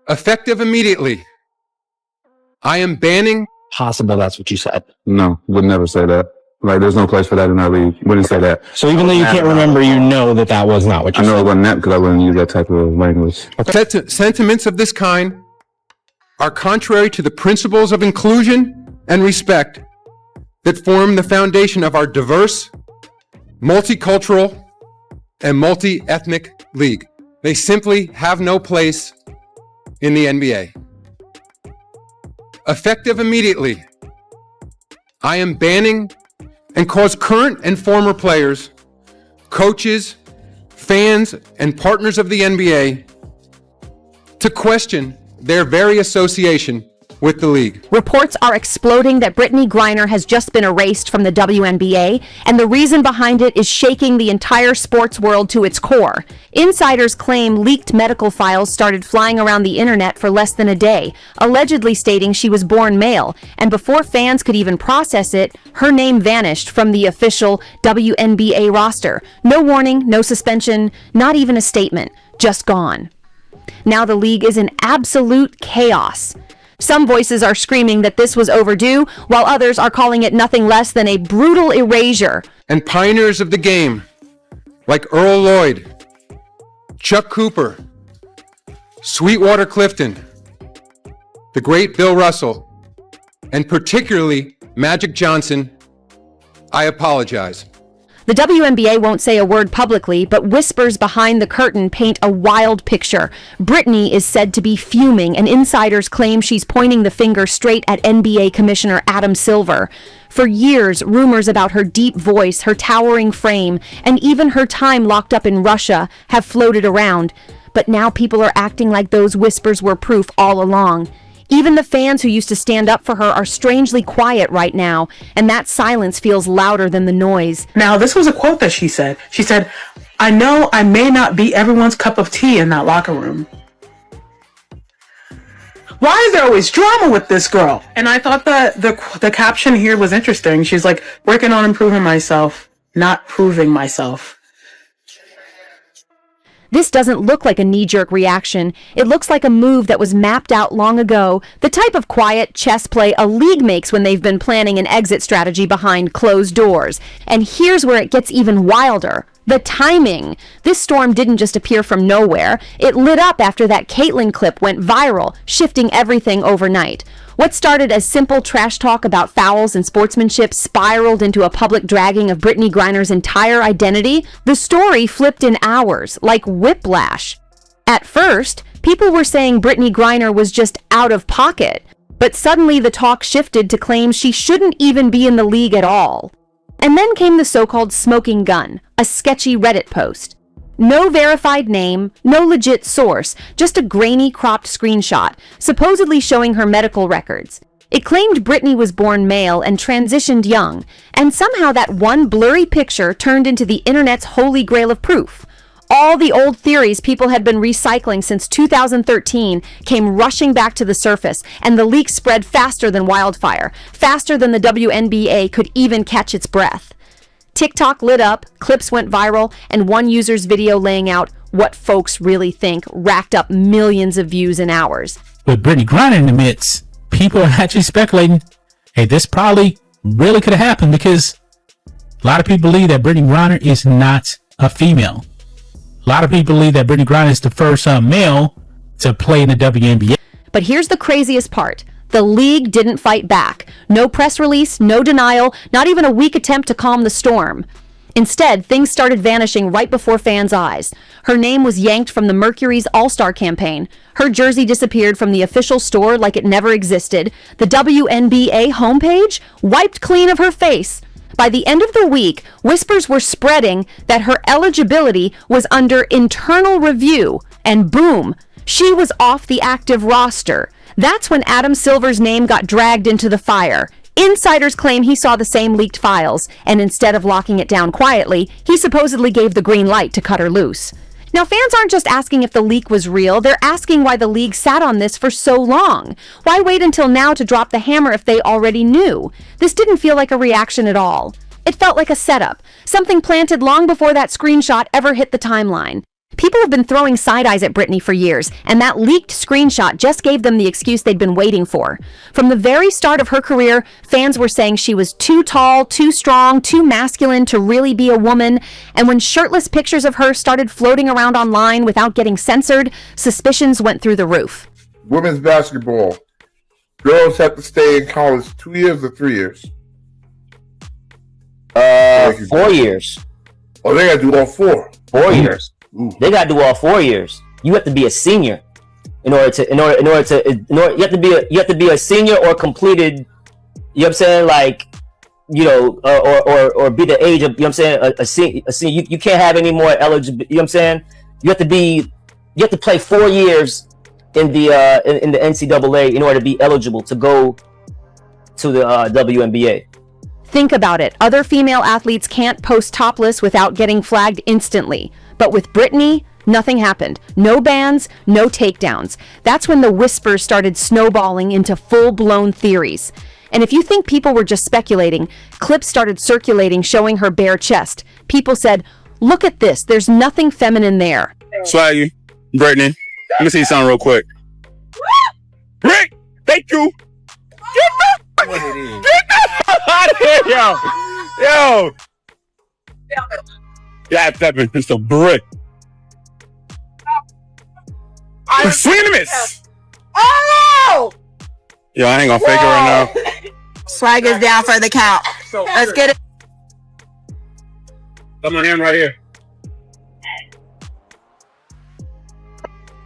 Effective immediately, I am banning. Possible that's what you said. No, would never say that. Like, there's no place for that in our league. Wouldn't say that. So even though you can't remember, you know that that was not what you said. I know it wasn't that because I wouldn't use that type of language. Okay. Sentiments of this kind are contrary to the principles of inclusion and respect that form the foundation of our diverse, multicultural, and multi-ethnic league. They simply have no place in the NBA. Effective immediately, I am banning and cause current and former players, coaches, fans, and partners of the NBA to question their very association with the league. Reports are exploding that Brittney Griner has just been erased from the WNBA, and the reason behind it is shaking the entire sports world to its core. Insiders claim leaked medical files started flying around the internet for less than a day, allegedly stating she was born male, and before fans could even process it, her name vanished from the official WNBA roster. No warning, no suspension, not even a statement, just gone. Now the league is in absolute chaos. Some voices are screaming that this was overdue, while others are calling it nothing less than a brutal erasure. And pioneers of the game, like Earl Lloyd, Chuck Cooper, Sweetwater Clifton, the great Bill Russell, and particularly Magic Johnson, I apologize. The WNBA won't say a word publicly, but whispers behind the curtain paint a wild picture. Brittney is said to be fuming, and insiders claim she's pointing the finger straight at NBA Commissioner Adam Silver. For years, rumors about her deep voice, her towering frame, and even her time locked up in Russia have floated around. But now people are acting like those whispers were proof all along. Even the fans who used to stand up for her are strangely quiet right now, and that silence feels louder than the noise. Now, this was a quote that she said. She said, "I know I may not be everyone's cup of tea in that locker room." Why is there always drama with this girl? And I thought that the caption here was interesting. She's like, working on improving myself, not proving myself. This doesn't look like a knee-jerk reaction. It looks like a move that was mapped out long ago, the type of quiet chess play a league makes when they've been planning an exit strategy behind closed doors. And here's where it gets even wilder. The timing. This storm didn't just appear from nowhere. It lit up after that Caitlyn clip went viral, shifting everything overnight. What started as simple trash talk about fouls and sportsmanship spiraled into a public dragging of Brittney Griner's entire identity. The story flipped in hours, like whiplash. At first, people were saying Brittney Griner was just out of pocket, but suddenly the talk shifted to claims she shouldn't even be in the league at all. And then came the so-called smoking gun, a sketchy Reddit post. No verified name, no legit source, just a grainy cropped screenshot, supposedly showing her medical records. It claimed Brittney was born male and transitioned young, and somehow that one blurry picture turned into the internet's holy grail of proof. All the old theories people had been recycling since 2013 came rushing back to the surface, and the leak spread faster than wildfire, faster than the WNBA could even catch its breath. TikTok lit up, clips went viral, and one user's video laying out what folks really think racked up millions of views in hours. With Brittney Griner in the midst, people are actually speculating, hey, this probably really could have happened because a lot of people believe that Brittney Griner is not a female. A lot of people believe that Brittney Griner is the first male to play in the WNBA. But here's the craziest part. The league didn't fight back. No press release, no denial, not even a weak attempt to calm the storm. Instead, things started vanishing right before fans' eyes. Her name was yanked from the Mercury's All-Star campaign. Her jersey disappeared from the official store like it never existed. The WNBA homepage wiped clean of her face. By the end of the week, whispers were spreading that her eligibility was under internal review, and boom, she was off the active roster. That's when Adam Silver's name got dragged into the fire. Insiders claim he saw the same leaked files, and instead of locking it down quietly, he supposedly gave the green light to cut her loose. Now, fans aren't just asking if the leak was real, they're asking why the league sat on this for so long. Why wait until now to drop the hammer if they already knew? This didn't feel like a reaction at all. It felt like a setup, something planted long before that screenshot ever hit the timeline. People have been throwing side eyes at Brittney for years, and that leaked screenshot just gave them the excuse they'd been waiting for. From the very start of her career, fans were saying she was too tall, too strong, too masculine to really be a woman, and when shirtless pictures of her started floating around online without getting censored, suspicions went through the roof. Women's basketball. Girls have to stay in college 2 years or 3 years? 4 years. Oh, they gotta do all 4. 4 years. Ooh. They gotta do all 4 years. You have to be a senior you have to be a senior or completed. You know what I'm saying? Like, or be the age of, you know what I'm saying? A senior. You can't have any more eligible. You know what I'm saying? You have to play 4 years in the NCAA in order to be eligible to go to the WNBA. Think about it. Other female athletes can't post topless without getting flagged instantly. But with Brittney, nothing happened. No bans, no takedowns. That's when the whispers started snowballing into full-blown theories. And if you think people were just speculating, clips started circulating showing her bare chest. People said, "Look at this, there's nothing feminine there." Swaggy, Brittney, let me see something real quick. Rick, thank you. Get the out of here, yo. Yeah, Pepin, it's a brick. Swing and a miss. Oh! Yo, I ain't gonna fake it right now. Swag is down for the count. Let's get it. Come on in right here.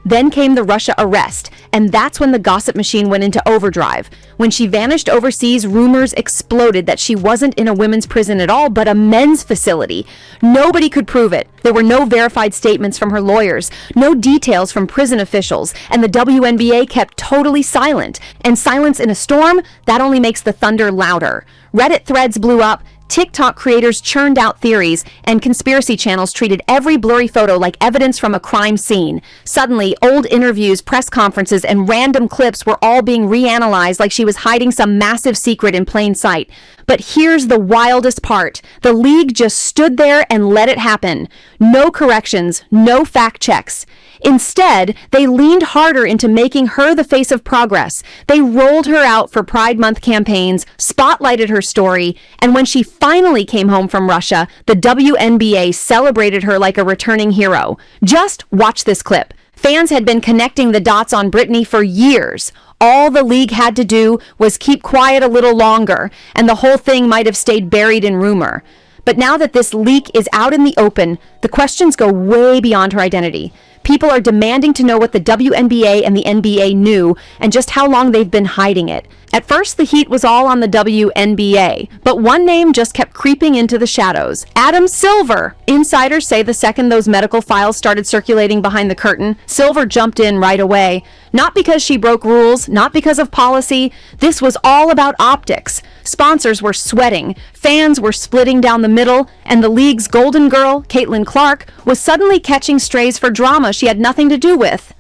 Then came the Russia arrest, and that's when the gossip machine went into overdrive. When she vanished overseas, rumors exploded that she wasn't in a women's prison at all, but a men's facility. Nobody could prove it. There were no verified statements from her lawyers, no details from prison officials, and the WNBA kept totally silent. And silence in a storm, that only makes the thunder louder. Reddit threads blew up, TikTok creators churned out theories, and conspiracy channels treated every blurry photo like evidence from a crime scene. Suddenly, old interviews, press conferences, and random clips were all being reanalyzed like she was hiding some massive secret in plain sight. But here's the wildest part. The league just stood there and let it happen. No corrections, no fact checks. Instead, they leaned harder into making her the face of progress. They rolled her out for Pride Month campaigns, spotlighted her story, and when she finally came home from Russia, the WNBA celebrated her like a returning hero. Just watch this clip. Fans had been connecting the dots on Brittney for years. All the league had to do was keep quiet a little longer, and the whole thing might have stayed buried in rumor. But now that this leak is out in the open, the questions go way beyond her identity. People are demanding to know what the WNBA and the NBA knew and just how long they've been hiding it. At first, the heat was all on the WNBA, but one name just kept creeping into the shadows. Adam Silver. Insiders say the second those medical files started circulating behind the curtain, Silver jumped in right away. Not because she broke rules, not because of policy. This was all about optics. Sponsors were sweating, fans were splitting down the middle, and the league's golden girl, Caitlyn Clark, was suddenly catching strays for drama she had nothing to do with.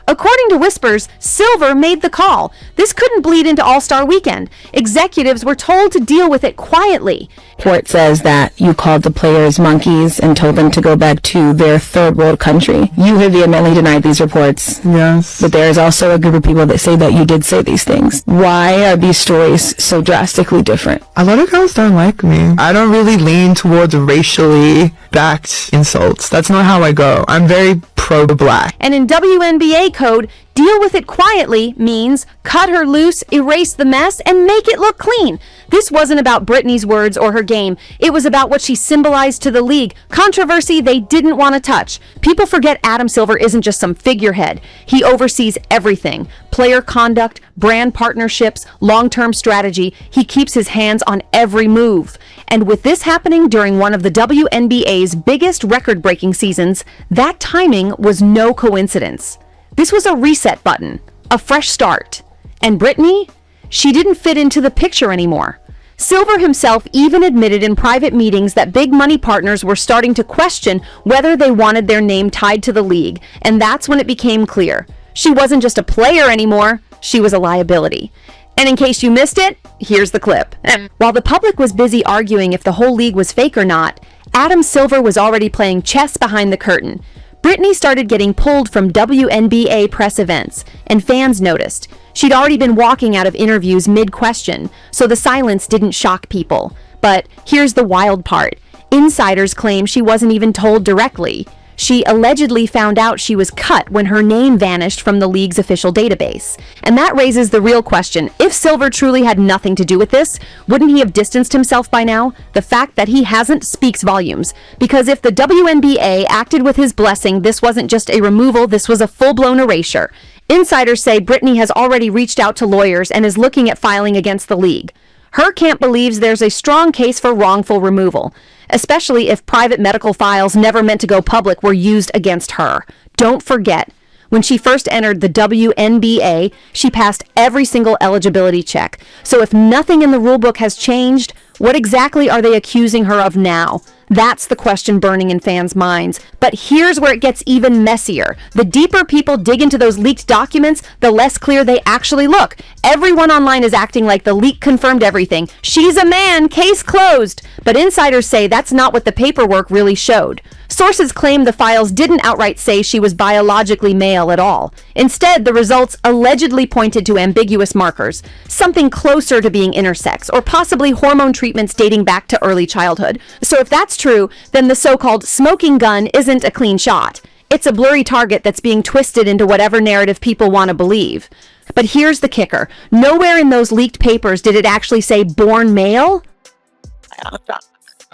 According to whispers, Silver made the call. This couldn't bleed into All-Star Weekend. Executives were told to deal with it quietly. Report says that you called the players monkeys and told them to go back to their third world country. You have vehemently denied these reports. Yes. But there is also a group of people that say that you did say these things. Why are these stories so drastically different? A lot of girls don't like me. I don't really lean towards racially backed insults. That's not how I go. I'm very pro-black. And in WNBA code, deal with it quietly means cut her loose, erase the mess, and make it look clean. This wasn't about Brittney's words or her game. It was about what she symbolized to the league. Controversy they didn't want to touch. People forget Adam Silver isn't just some figurehead. He oversees everything. Player conduct, brand partnerships, long-term strategy. He keeps his hands on every move. And with this happening during one of the WNBA's biggest record-breaking seasons, that timing was no coincidence. This was a reset button, a fresh start. And Brittney? She didn't fit into the picture anymore. Silver himself even admitted in private meetings that big money partners were starting to question whether they wanted their name tied to the league, and that's when it became clear. She wasn't just a player anymore, she was a liability. And in case you missed it, here's the clip. While the public was busy arguing if the whole league was fake or not, Adam Silver was already playing chess behind the curtain. Brittney started getting pulled from WNBA press events, and fans noticed. She'd already been walking out of interviews mid-question, so the silence didn't shock people. But here's the wild part. Insiders claim she wasn't even told directly. She allegedly found out she was cut when her name vanished from the league's official database. And that raises the real question. If Silver truly had nothing to do with this, wouldn't he have distanced himself by now? The fact that he hasn't speaks volumes. Because if the WNBA acted with his blessing, this wasn't just a removal, this was a full-blown erasure. Insiders say Brittney has already reached out to lawyers and is looking at filing against the league. Her camp believes there's a strong case for wrongful removal, especially if private medical files never meant to go public were used against her. Don't forget, when she first entered the WNBA, she passed every single eligibility check. So if nothing in the rulebook has changed, what exactly are they accusing her of now? That's the question burning in fans' minds. But here's where it gets even messier. The deeper people dig into those leaked documents, the less clear they actually look. Everyone online is acting like the leak confirmed everything. She's a man, case closed. But insiders say that's not what the paperwork really showed. Sources claim the files didn't outright say she was biologically male at all. Instead, the results allegedly pointed to ambiguous markers, something closer to being intersex, or possibly hormone treatments dating back to early childhood. So if that's true, then the so-called smoking gun isn't a clean shot. It's a blurry target that's being twisted into whatever narrative people want to believe. But here's the kicker. Nowhere in those leaked papers did it actually say born male.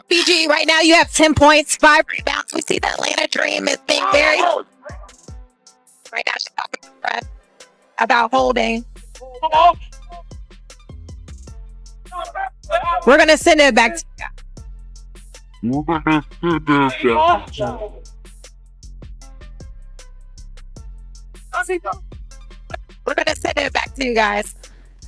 BG, right now you have 10 points, 5 rebounds. We see the Atlanta Dream is being very... Right now she's talking to Fred about holding. We're going to send it back to you. We're going to send it back to you guys.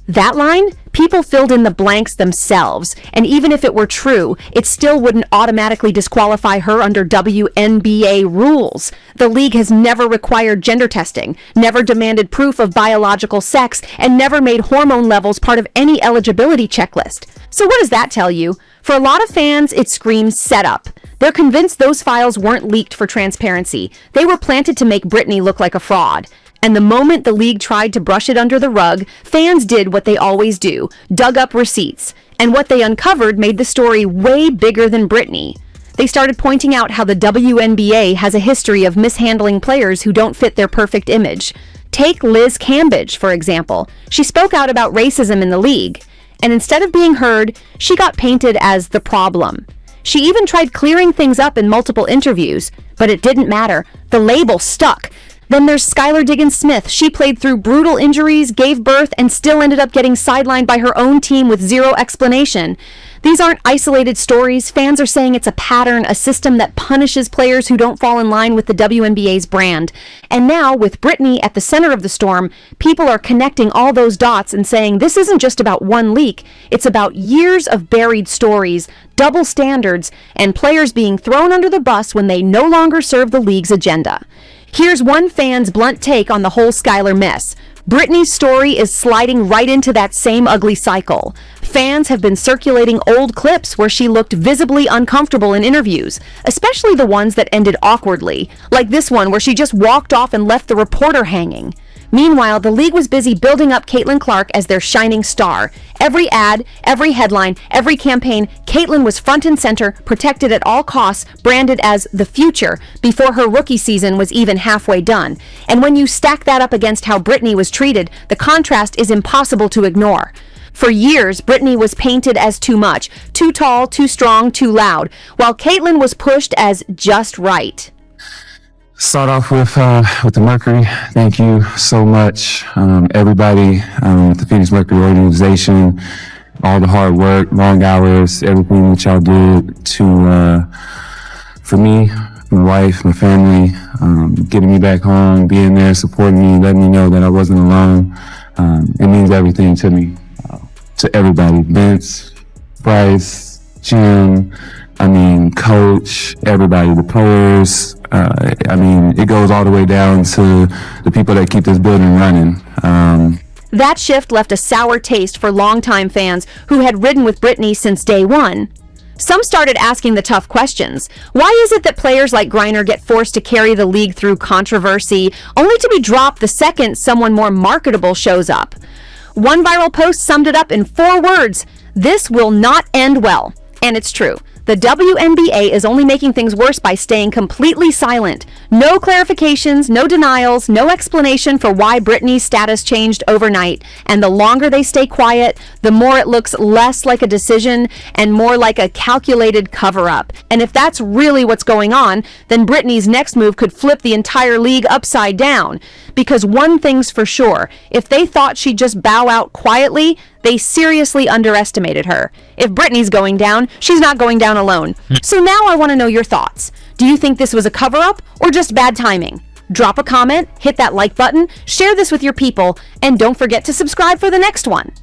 That line? People filled in the blanks themselves, and even if it were true, it still wouldn't automatically disqualify her under WNBA rules. The league has never required gender testing, never demanded proof of biological sex, and never made hormone levels part of any eligibility checklist. So what does that tell you? For a lot of fans, it screams setup. They're convinced those files weren't leaked for transparency. They were planted to make Brittney look like a fraud. And the moment the league tried to brush it under the rug, fans did what they always do, dug up receipts. And what they uncovered made the story way bigger than Brittney. They started pointing out how the WNBA has a history of mishandling players who don't fit their perfect image. Take Liz Cambage, for example. She spoke out about racism in the league. And instead of being heard, she got painted as the problem. She even tried clearing things up in multiple interviews, but it didn't matter. The label stuck. Then there's Skylar Diggins-Smith. She played through brutal injuries, gave birth, and still ended up getting sidelined by her own team with zero explanation. These aren't isolated stories. Fans are saying it's a pattern, a system that punishes players who don't fall in line with the WNBA's brand. And now, with Brittney at the center of the storm, people are connecting all those dots and saying this isn't just about one leak. It's about years of buried stories, double standards, and players being thrown under the bus when they no longer serve the league's agenda. Here's one fan's blunt take on the whole Skylar mess. Brittney's story is sliding right into that same ugly cycle. Fans have been circulating old clips where she looked visibly uncomfortable in interviews, especially the ones that ended awkwardly, like this one where she just walked off and left the reporter hanging. Meanwhile, the league was busy building up Caitlyn Clark as their shining star. Every ad, every headline, every campaign, Caitlyn was front and center, protected at all costs, branded as the future, before her rookie season was even halfway done. And when you stack that up against how Brittney was treated, the contrast is impossible to ignore. For years, Brittney was painted as too much, too tall, too strong, too loud, while Caitlyn was pushed as just right. Start off with the Mercury. Thank you so much, everybody at the Phoenix Mercury organization, all the hard work, long hours, everything that y'all did to for me, my wife, my family, getting me back home, being there, supporting me, letting me know that I wasn't alone. It means everything to me, to everybody, Vince, Bryce, Jim, coach, everybody, the players. It goes all the way down to the people that keep this building running. That shift left a sour taste for longtime fans who had ridden with Brittney since day one. Some started asking the tough questions. Why is it that players like Griner get forced to carry the league through controversy, only to be dropped the second someone more marketable shows up? One viral post summed it up in 4 words: "This will not end well." And it's true. The WNBA is only making things worse by staying completely silent. No clarifications, no denials, no explanation for why Brittney's status changed overnight. And the longer they stay quiet, the more it looks less like a decision and more like a calculated cover-up. And if that's really what's going on, then Brittney's next move could flip the entire league upside down. Because one thing's for sure, if they thought she'd just bow out quietly, they seriously underestimated her. If Brittney's going down, she's not going down alone. So now I want to know your thoughts. Do you think this was a cover-up or just bad timing? Drop a comment, hit that like button, share this with your people, and don't forget to subscribe for the next one.